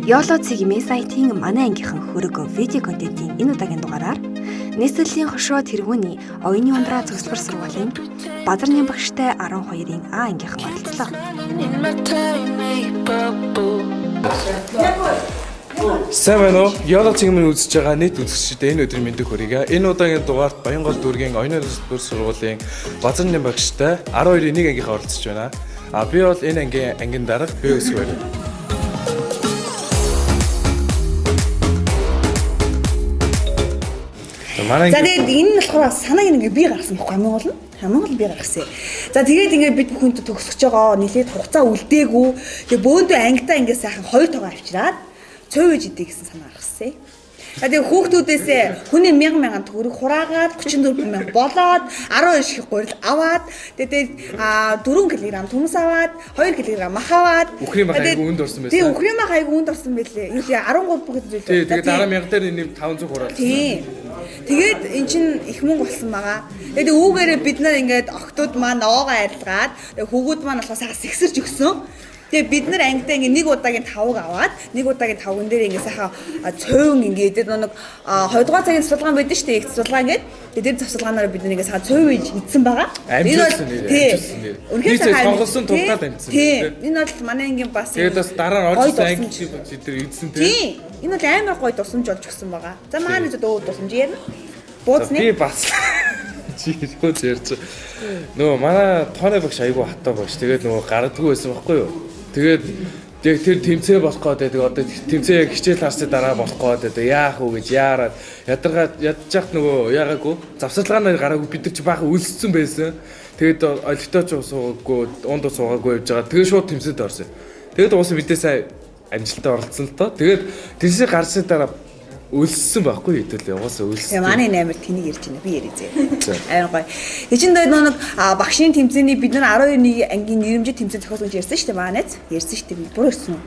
YOLO цэгийн сайтын манай ангийнхан хөрөг видео контентын энэ удаагийн дугаараар нийслэлийн хошоо тэргүүний оюуны ундраа цогцлбор сургуулийн Бадарнын багштай 12-ийн А ангийнхан оролцлоо. Сайн байна уу? YOLO цэгийн үзэж байгаа нийт үзэгчдээ энэ өдрийн мэндийг хүргэе. Энэ удаагийн дугаарт Баянгол дүүргийн оюуны цогцлбор сургуулийн Бадарнын багштай 12-ийн 1 ангийнхан оролцож байна. Би бол энэ ангийн дарга би өсгөө. За тэгээд энэ нь болохоор санааг ингээ би гаргасан байхгүй хамгийн гол би гаргасан. За тэгээд ингээ бид бүхэнд төгсөж байгаа нэлээд хугацаа үлдээгүй. Тэгээд бөөндөө ангидаа ингээ сайхан 2 тоогоо авчираад цөв ээж идэх гэсэн санаа гаргасан. За тэгээд хүүхдүүдээсээ хүний 1000 төгрөг хураагаад 34000 болоод 12 шиг гурил аваад тэгээд 4 кг төмс аваад 2 кг мах аваад үхрийн мах айгу үнд орсон байсан. Тийм үхрийн мах айгу үнд орсон байлээ. Юу 13 бүгд зүйл. Тэгээд 10000 дээр нэм 500 хураад. Тийм. Тэгээд эн чинь их мөнгө болсон байгаа. Тэгээд үүгээрээ бид нар ингээд октод маань оогоо арилгаад хүүгүүд маань болохоос сэгсэрч өгсөн. Тэгээ бид нар ангидаа ингээ нэг удаагийн 5-ыг аваад нэг удаагийн 5-ын дээр ингээ сайхан цөөн ингээ нэг 2 дугаар цагийн цэцэлгаан байдаг шүү дээ. Их цэцэлгаан ингээд тэр цэцэлгаанаараа бид нар ингээ сайхан цөөн ийж идсэн байгаа. Энэ бол үнэхээр сонголсон тулгаад амжсан. Тийм. Энэ бол манай ангийн бас тэгээд бас дараа нь орж анги бид нар идсэн тийм. Энэ бол амар гоё тусламж болж өгсөн байгаа. За манай зөв тусламж ярина. Бууцны. Би бас чи юу ярьж. Нөө манай тооны багш айгу хатаа багш. Тэгээд нөгөө гардггүй байсан байхгүй юу? Тэгээд тэр тэмцээ болох гээд тэгээд одоо тэмцээ хичээл харсны дараа болох гээд яах вэ гэж яарад ядаргаад ядчих нөгөө яагаагүй завсарлагаанаар гараагүй бид нар чи баахан өлссөн байсан. Тэгээд олигтооч суугаагүй унд суугаагүй явж байгаа. Тэгээд шууд тэмцээнд орсон. Тэгээд уусаа бидээ сайн амжилттай оролцсон л тоо. Тэгээд тэмцээ гарсны дараа өлссөн байхгүй хэдүүлээ угаасаа өлссөн. Манай наймаар тэнийг ярьж байна. Би ярив зэ. Амар гоё. Эчин дээд нэг багшийн тэмцээний бид нар 12-ны ангийн нэрмжид тэмцээн зохиолсон гэж ярьсан шүү дээ маанайз. Ярьсан шүү дээ. Бүр ирсэн үү?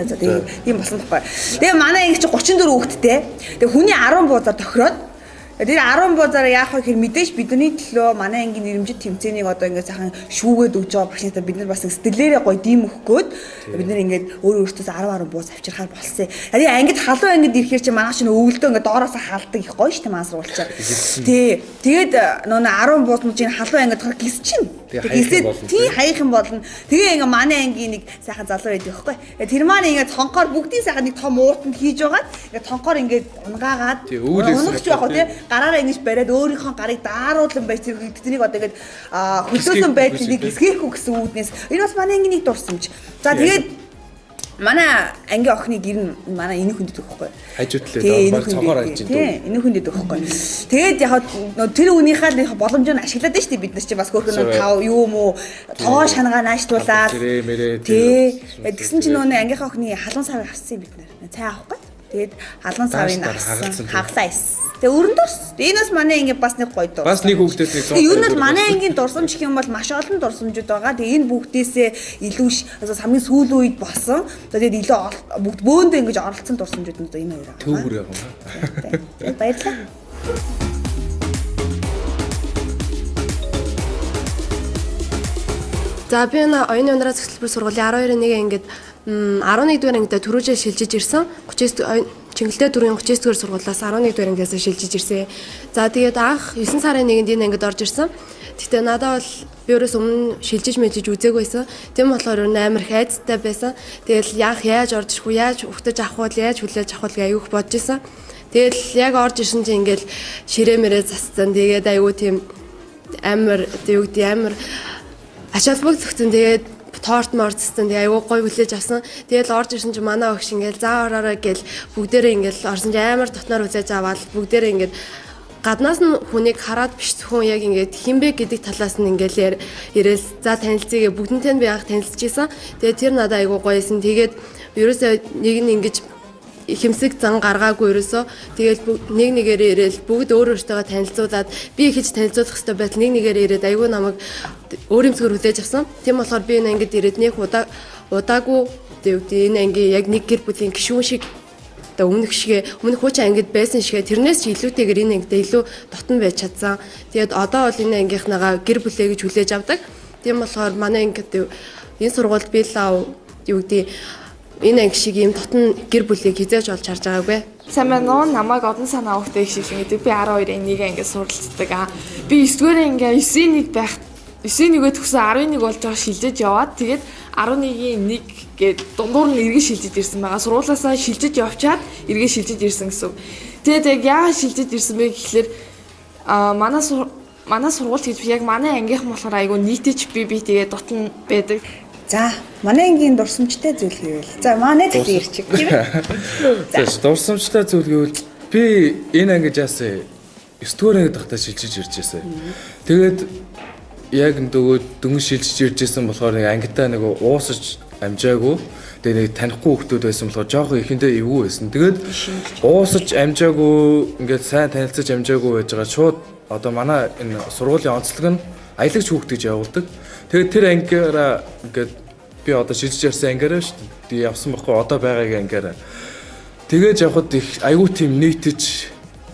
За тэгээ тийм болсон байхгүй. Тэгээ манай анги чи 34 хүүхэдтэй. Тэгээ хүний 10 буузаар тохироод тэр 10 буузаар яах вэ гэхээр мэдээж бидний төлөө манай ангийн нэрмжид тэмцээнийг одоо ингээд сайхан шүүгээд өгж байгаа багшнуудаа бид нар бас сэтгэлээрээ гоё дийм өгөхгүйд бид нар ингээд өөрөөсөө 10 бууз авчирхаар болсон. Харин ангид халуун ангид ирэхээр чи манайх чинь өвөлдөө ингээд доороос халдаг их гоё шүү дээ маань сурвалчаа. Тий. Тэгээд нөө 10 буузнуудын халуун ангид тохир гис чинь. Гисээ тий хаяах юм болно. Тэгээ ингээд манай ангийн нэг сайхан залуу байдаг байхгүй. Тэр маань ингээд цонхоор бүгдийн сайхан нэг том ууртанд хийж байгаа. Ингээд цонхоор ингээд унгаагаад унгахч байх уу тий гараараа ингэж бариад өөрийнхөө гарыг дааруулсан байж тэднийг одоо ингэж хөлөөлөн байж нэг эсгээхгүй гэсэн үүднээс энэ бас манай ангийн нэг дурсамж. За тэгээд манай ангийн охины гэр нь манай энэ хүндэд өгөхгүй. Хажуутлээ баг цонхоор хайж ин. Тийм энэ хүндэд өгөхгүй. Тэгээд яг тэр үнийхээ боломжийг ашиглаад байна шүү дээ бид нар чи бас хөөрхөн тав юу юм уу тоо шангаа нааштуулаад. Тийм. Тэгсэн чинь нөгөө ангийнхаа охины халуун савыг авсан бид нар. Цай авахгүй. Тэгээд халуун савыг авсан. Хаглаа ис. Тэгээ өрөндөөс энэс манай ангийн бас нэг гоё дурсамж. Бас нэг хүүхдээс нэг 100. Ер нь бол манай ангийн дурсамж гэх юм бол маш олон дурсамжууд байгаа. Тэгээ энэ бүгдээсээ илүү хамгийн сүүлийн үед болсон. Тэгээд илүү бүгд бөөндөө ингэж оролцсон дурсамжууд нь одоо энэ хоёр байгаа. Төвөр яг юм. Баярлалаа. За би энэ оюуны ундраа цэцэлбэр сургуулийн 12-ийн 1 ангид 11 дугаар ангидаа түрүүжээ шилжиж ирсэн. 39 Чингэлтэй дөрвийн 39 дугаар сургуулиас 11 дугаар ангиас шилжиж ирсэн. За тэгээд анх 9 сарын 1-нд энэ ангид орж ирсэн. Гэхдээ надад бол би өөрөөс өмнө шилжиж мэжиж үзээгүй байсан. Тэм болохоор амар их айцтай байсан. Тэгэл яаж орж ирэх вэ? Яаж өгтөж авах вэ? Яаж хүлээж авах вэ? Аюух бодож исэн. Тэгэл яг орж ирсэн чинь ингээл ширээ мэрээ засцсан. Тэгээд аюу тийм амар амар ачаалбаг зөвхөн тэгээд торт морцсон тэгээ аюу гой хүлээж авсан. Тэгэл орж ирсэн чинь манай өгш ингээл заа ороорой гэл бүгдээрээ ингээл орсон чинь амар дотноор үзэж аваад бүгдээрээ ингээд гаднаас нь хүнийг хараад биш зөвхөн яг ингээд хинбэ гэдэг талаас нь ингээл ирээл за танилцъя бүгднтэй би анх танилцж исэн. Тэгээ тэр надад аюу гойсэн. Тэгээд ерөөсөө нэг нь ингэж хэмсэг зан гаргаагүй ерөөсөө тэгэл нэг нэгээр ирээл бүгд өөр өөртөө танилцуулаад би хийж танилцуулах хэрэгтэй байтал нэг нэгээр ирээд аюу намайг өөр юмсгөр хүлээж авсан. Тийм болохоор би энэ ангид ирээд нэг удаагүй энэ ангийн яг нэг гэр бүлийн гишүүн шиг өмнөх хуучин ангид байсан шигээ тэрнээс ч илүүтэйгээр энэ ангид илүү дотн байж чадсан. Тэгээд одоо бол энэ ангийнхнагаа гэр бүлээ гэж хүлээж авдаг. Тийм болохоор манай ангид энэ сургуульд би лав юу гэдэг энэ анги шиг ийм дотн гэр бүлийг хизээж олж харж байгаагүй. Сайн байна уу? Намайг одон санаа өгтэй их шиг гэдэг. Би 12-ийн 1 ангид суралцдаг. Би 9-р анги 9-1 байх 9-1-өө төгсөн 11 болж байгаа шилжиж яваад тэгээд 11-ийн 1 гээд дундуур нь эргэж шилжиж ирсэн байгаа. Сургуулаасаа шилжиж явчаад эргэж шилжиж ирсэн гэсэн. Тэгээд яг яагаад шилжиж ирсэн бэ гэхэлэр манай сургууль гэж яг манай ангийнхан болохоор айгүй нийтэж би тэгээд дотн байдаг. За, манай ангийн дурсамжтай зүйл гэвэл. За, манай зүйл ирчих тийм ээ. За, дурсамжтай зүйл гэвэл би энэ ангиж яасан 9-р ангид тахтаа шилжиж ирж байсан. Тэгээд яг нөгөө дөнгөж шилжиж ирж байсан болохоор нэг ангитаа нэг уусаж амжаагүй. Тэгээд нэг танихгүй хүмүүс байсан болохоор жоохон ихэндээ эвгүй байсан. Тэгээд уусаж амжаагүй ингээд сайн танилцаж амжаагүй байж байгаа шууд одоо манай энэ сургуулийн онцлог нь аялагч хүүхд гэж явуулдаг. Тэгээд тэр ангиараа ингээд би одоо шилжиж ярьсан ангиараа шүү дээ. Явсан байхгүй одоо байгаагийн ангиараа. Тэгээд явхад их айгүй тийм нийтэж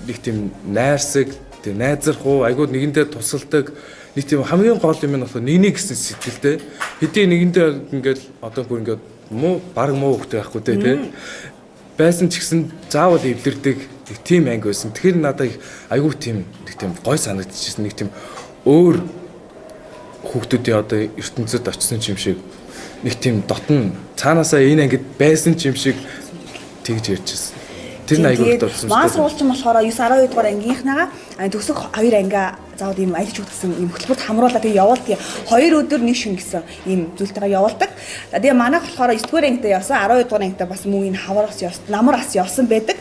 нэг тийм найрсаг, тийм найзрах уу, айгүй нэгэндээ тусалдаг. Нэг тийм хамгийн гол юм нь болохоор нэг гэсэн сэтгэлтэй. Хэдий нэгэндээ ингээд одоо бүр ингээд муу баг муу хөхтэй байхгүй тий. Байсан ч гэсэн заавал эвлэрдэг нэг тийм анги байсан. Тэгэхээр надад айгүй тийм нэг тийм гой санагдчихсэн. Нэг тийм өөр хүүхдүүдийн одоо ертөнцид очсон юм шиг нэг тийм дотн цаанаасаа энэ ангид байсан юм шиг тэгж ярьжсэн. Тэр нь айгүй дурсан. Маань сургуульчин болохоор 9-12 дугаар ангийнхнаа төгсөх 2 ангиа заавал ийм аялж өгсөн ийм хөтөлбөрт хамруулаад тэгээ явуулдаг. 2 өдөр нэг шөнө гэсэн ийм зүйлтэйгээ явуулдаг. Тэгээ манайх болохоор 9-р ангид явсан 12 дугаар ангид бас мөн энэ хавраас явсан, намар ас явсан байдаг.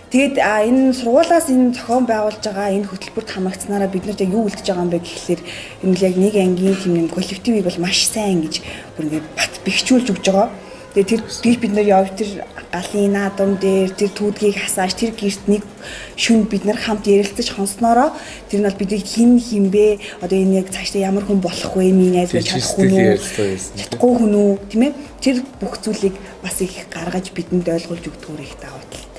Тэгээд энэ сургуулаас энэ зохион байгуулж байгаа энэ хөтөлбөрт хамрагдсанараа бид нарт яг юу үлдэж байгаа юм бэ гэхэлэр энэ л яг нэг ангийн тийм юм коллективийг бол маш сайн гэж бүр ингээд бат бэхжүүлж өгж байгаа. Тэгээд тэр бид нар яв тэр галын наадам дээр тэр түүдгийг хасааж тэр гэрт нэг шүн бид нар хамт ярилцаж хонсноороо тэр нь бол бидний хинбэ одоо энэ яг цаашдаа ямар хүн болох вэ минь яаж чадахгүй хүн чадахгүй хүн үү тийм ээ тэр бүх зүйлийг бас их гаргаж бидэнд ойлгуулж өгдөгөр их давуу талтай.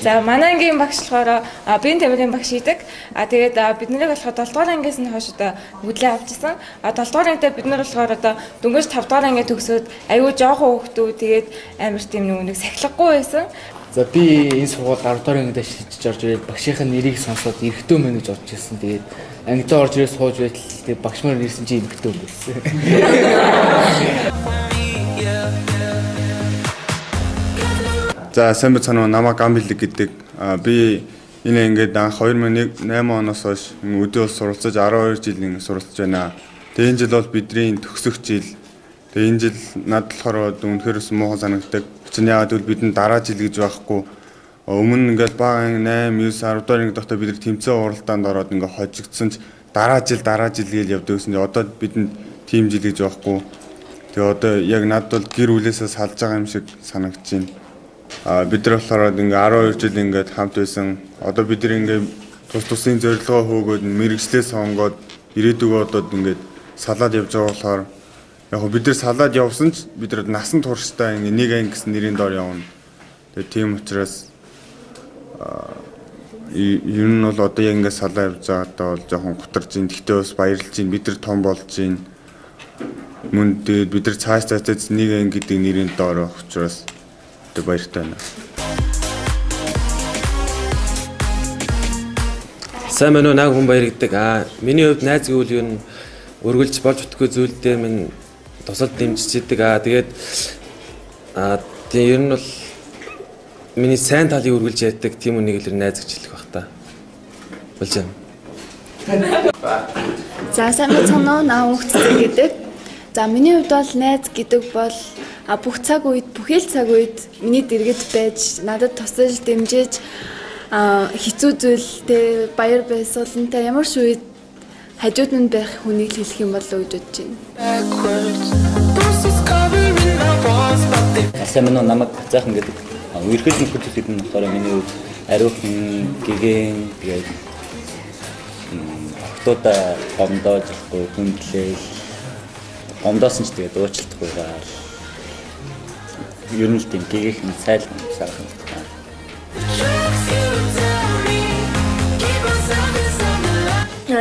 За манай ангийн багш болохоор биеийн тамирын багш идэг. Тэгээд бид нарыг болохоор 7 дугаар ангиас нь хойш одоо хөдлөө авчихсан. 7 дугаар ангид бид нар болохоор одоо дөнгөж 5 дугаар анги төгсөөд аюу жоохон хүүхдүүд тэгээд амар тийм нэг сахилгагүй байсан. За би энэ сургууль 10 дугаар ангид шилжиж орж ирээд багшийнхаа нэрийг сонсоод эрэгтэй мэн гэж орж ирсэн. Тэгээд ангидаа орж ирээд сууж байтал тэгээд багш маань ирсэн чи эрэгтэй юм байсан. За сайн бацхан намайг Гамбилэг гэдэг. Би энэ ингээд анх 2008 оноос хойш өдөө суралцаж 12 жилийн суралцж байна. Тэгээ энэ жил бол бидний төгсөх жил. Тэгээ энэ жил над болохоор үнэхээр муухан санагддаг. Чинь яагаад гэвэл бидэнд дараа жил гэж байхгүй. Өмнө ингээд баг 8, 9, 10 дугаар ангид доктор бид нар тэмцээн уралдаанд ороод ингээд хожигдсон ч дараа жил гэж явдаг гэсэн. Одоо бидэнд тим жил гэж байхгүй. Тэгээ одоо яг над бол гэр бүлээсээ салж байгаа юм шиг санагдаж байна. Бид нар болохоор ингээ 12 жил ингээд хамт байсан. Одоо бид нар ингээ тусын зорилгоо хөөгөөд мэрэгчлээ сонгоод ирээдүгөө одоо ингээд салаад явж байгаа болохоор яг бид нар салаад явсан ч бид нар насан туршдаа ингээ нэг анги гэсэн нэрийн доор явна. Тэгээ тийм учраас ер нь бол одоо яг ингээ салаа явж байгаадаа бол жоохон гутарж ин. Гэхдээ бас баярлж ин. Бид нар том болж ин. Мөн тэгээд бид нар цааш нэг анги гэдэг нэрийн доор авах учраас баяртай байна. Сайн байна уу наг хүн баяр гэдэг. Миний хувьд найз гэвэл юу н өргөлж болж утгагүй зүйл дээр минь тусалд дэмжиж идэг. Тэгээд ер нь бол миний сайн талыг өргөлж яддаг тийм үнийг л найз гэж хэлэх бах та. Болж байна. За сайн байна уу наа хөгцсөн гэдэг. За миний хувьд бол найз гэдэг бол бүх цаг үед, бүхэл цаг үед миний дэргэд байж, надад тусаж дэмжиж хэцүү зүйлтэй баяр баясгалантай ямар ч үед хажууд нь байх хүнийг хэлэх юм болов уу гэж бодож байна. Сайн байна уу намайг заахан гэдэг. Үерхэл нөхөд хэлэхэд нь болохоор миний хувьд ариухан, гэгэн тэгээд октода гомдоож ихгүй хүндлээл гомдоосон ч тэгээд уучлахгүй байгаа. Ер нь л тийм гэгээх нь сайлхан сайхан байна.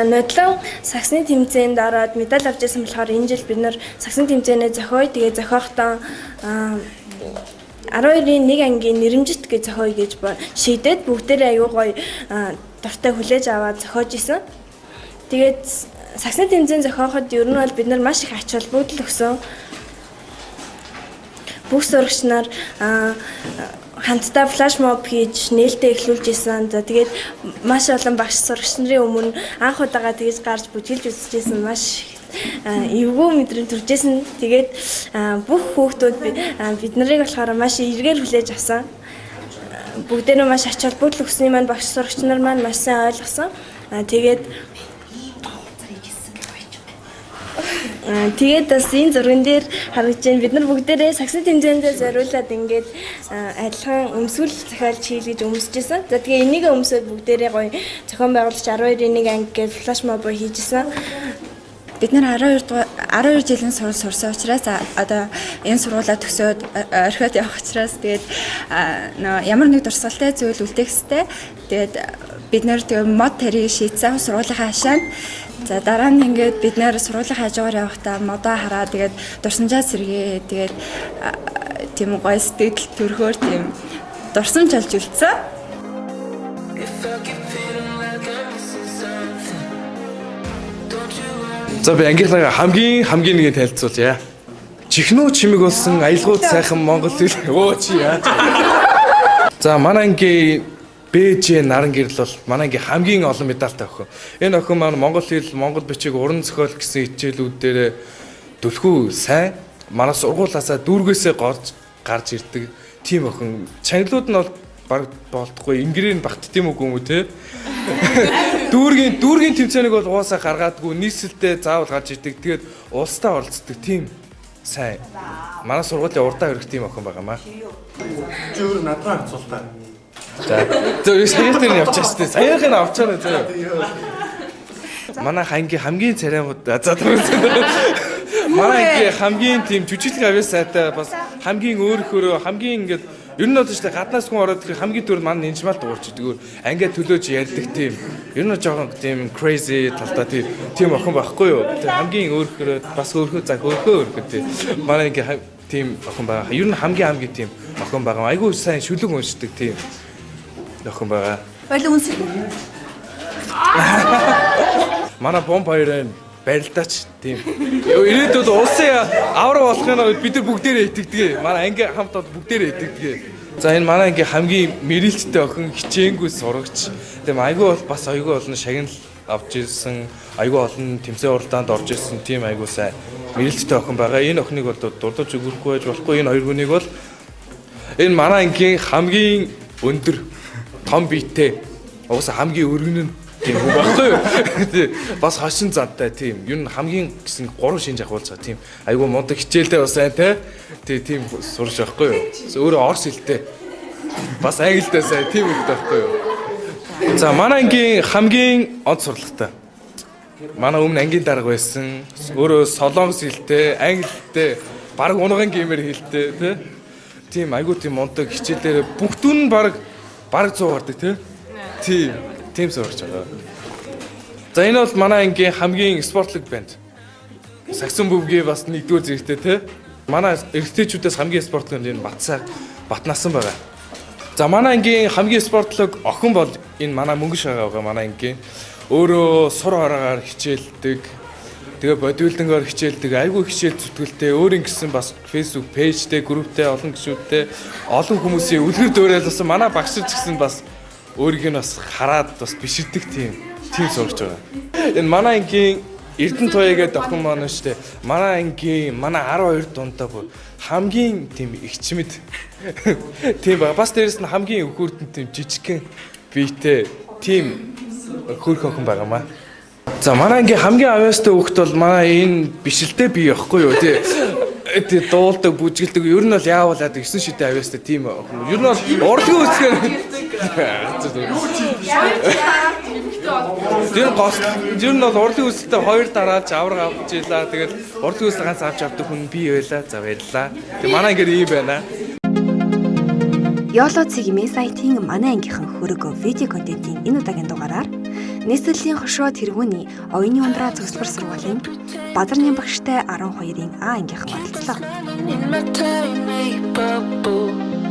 Нодлон саксны тэмцээнд ороод медаль авч ирсэн болохоор энэ жил бид нэр саксны тэмцээнээ зохиоё. Тэгээ зохиохдоо 12-ийн 1 ангийн нэрэмжит гэж зохиоё гэж шийдээд бүгдээрээ аюу гоё дуртай хүлээж аваад зохиож исэн. Тэгээд саксны тэмцээн зохиоход ер нь бол бид нар маш их ач холбогдол өгсөн. Бүх сурагч нар хамтдаа флашмоб хийж нээлттэй эхлүүлж исэн. За тэгээд маш олон багш сурагч нарын өмнө анх удаага тэгж гарч бүжгэлж үзэж исэн маш эвгүй мэдрэмж төржсэн. Тэгээд бүх хүүхдүүд бид нарыг болохоор маш эргээр хүлээж авсан. Бүгдээрээ маш ач холбогдол өгсөн маань багш сурагч нар маань маш сайн ойлгосон. Тэгээд бас энэ зурган дээр харагдж байна. Бид нар бүгдээрээ саксны тэмцээндээ зориулаад ингээд адилхан өмсгөл захиалж хийлгэж өмсөжсэн. За тэгээ энийг өмсөд бүгдээрээ гоё зохион байгуулагч 12-ийн 1 анги гэж флашмоб хийжсэн. Бид нар 12 жилийн сурал сурсан учраас одоо энэ сургуулаа төгсөөд орхиод явах учраас тэгээд ямар нэг дурсгалтай зүйл үлдэхстэй. Тэгээд бид нар тэгээ мод тарийг шийдсэн сургуулийнхаа хашаанд. За дараа нь ингээд бид нэр сургуулийн хажуугаар явахдаа модоо хараад тэгээд дурсамжаа сэргээ тэгээд тийм гоё сэтгэл төрхөөр тийм дурсамж олж үлдсэн. За би ангийнхаа хамгийн нэг танилцуулъя. Чихнүү чимэг болсон аялгууд сайхан Монгол хэл. Өө чи яа. За манай ангийн БЖ наран гэрэл бол манай ангийн хамгийн олон медальтай охин. Энэ охин маань монгол хэл, монгол бичиг, уран зохиол гэсэн хичээлүүдээр түлхүү сайн. Манай сургуулаасаа дүүргээсээ гарч ирдэг тийм охин. Чангалууд нь бол баг болтгүй ингэрийн багт тийм үгүй юм уу те. Дүүргийн тэмцээнийг бол угаасаа гаргаадгүй нийслэлдээ заавал гарч ирдэг. Тэгээд улсдаа оролцдог тийм сайн. Манай сургуулийн урдаа хөрөх тийм охин байгаамаа. Зүгээр надраа хацуултаа. За саяхан дээр явчихсан шүү дээ. Саяхан авчаар зөө. Манай ангийн хамгийн царайгууд манай ангийн хамгийн тийм жүжиглэх авьяас сайтай бас хамгийн өөрөөр хамгийн ингээд ер нь бол шүү дээ гаднаас хүн ороод ирэхэд хамгийн түрүүнд манай нэнжмал дуурч идэг. Ангиа төлөөж ярьдаг тийм ер нь жоохон тийм crazy талтай тийм охин байхгүй юу. Хамгийн өөрөөр бас өөрөөр тийм манай ангийн тийм охин байгаа. Ер нь хамгийн тийм охин байгаа. Айгүй сайн шүлэг уншдаг тийм охин байгаа. Баярлалаа үнсэх. Манай бомб хоёрын барилдаач тийм. Ирээдүйд улсын авраг болохын үед бид нар бүгдээрээ итгэдэг. Манай анги хамт бол бүгдээрээ итгэдэг. За энэ манай анги хамгийн мэрэлттэй охин хичээнгүй сурагч. Тийм айгүй бол бас айгүй олон шагнал авч ирсэн. Айгүй олон тэмцээн уралдаанд орж ирсэн тийм айгүй сайн мэрэлттэй охин байгаа. Энэ охиныг бол дурдж өгөхгүй байж болохгүй. Энэ хоёр хүнийг бол энэ манай ангийн хамгийн өндөр том биетэй угаасаа хамгийн өргөн нь тийм үү байхгүй юу? Бас хошин зантай тийм. Юу н хамгийн гэсэн 3 шинж ахуулцаа тийм. Айгу мундаг хичээлдээ бас сайн те. Тийм сурч байхгүй юу? Өөрөө орс хэлтэй. Бас англитай сайн тийм үг байхгүй юу? За манай ангийн хамгийн онц сурлагатай. Манай өмнө ангийн дарга байсан. Өөрөө солонгос хэлтэй, англитэй, баг унган гэмээр хэлтэй те. Тийм айгу тийм мундаг хичээлээр бүгдүүн нь баг 100 гардаг тийм сурч байгаа. За энэ бол манай ангийн хамгийн спортлог банд. Саксон бүвгийн бас нэгдүгээр зэрэгтэй те. Манай эрэгтэйчүүдээс хамгийн спортлог энэ Батнасан байгаа. За манай ангийн хамгийн спортлог охин бол энэ манай мөнгө шагаа байгаа манай ангийн. Өөрөө сур хараагаар хичээлдэг. Тэгээ бодибилдингоор хичээлдэг. Айгүй хичээл зүтгэлтэй өөрийн гэсэн бас Facebook пэйжтэй, групптэй, олон гишүүдтэй олон хүмүүсийн үлгэр дуурайлсан манай багш ч гэсэн бас өөрийг нь бас хараад бас биширдэг тийм сурч байгаа. Энэ манай ангийн Эрдэнэ Туяа гэдэг охин маань шүү дээ. Манай ангийн манай 12 дундаа бүр хамгийн тийм игчмэд тийм байгаа. Бас дээрэс нь хамгийн өхөртөн тийм жижигхэн биетэй тийм хөрх охин байгаамаа. За манай ангийн хамгийн авьяастай хүүхэд бол манай энэ бишэлтэй бие явахгүй юу тий. Дуулдаг, бүжгэлдэг. Ер нь бол яавалаад 9 шидэ авьяастай тийм охин. Ер нь бол урлагийн үсгээр ер нь бол урлагийн үсэлтэй 2 дараалж авраг авч ийлаа. Тэгээд урлагийн үсэл ганц авч авдаг хүн би байлаа. За баярлаа. Тэг манай ингээд ийм байна. YOLO цэгийн сайтын манай ангийнхан хөрөг видео контентын энэ удаагийн дугаараар Нийслэлийн хошоо тэргүүний оюуны ундраа цогцлбор сургуулийн Бадарнын багштай 12-ийн А ангийнхан оролцлоо. In my tiny bubble.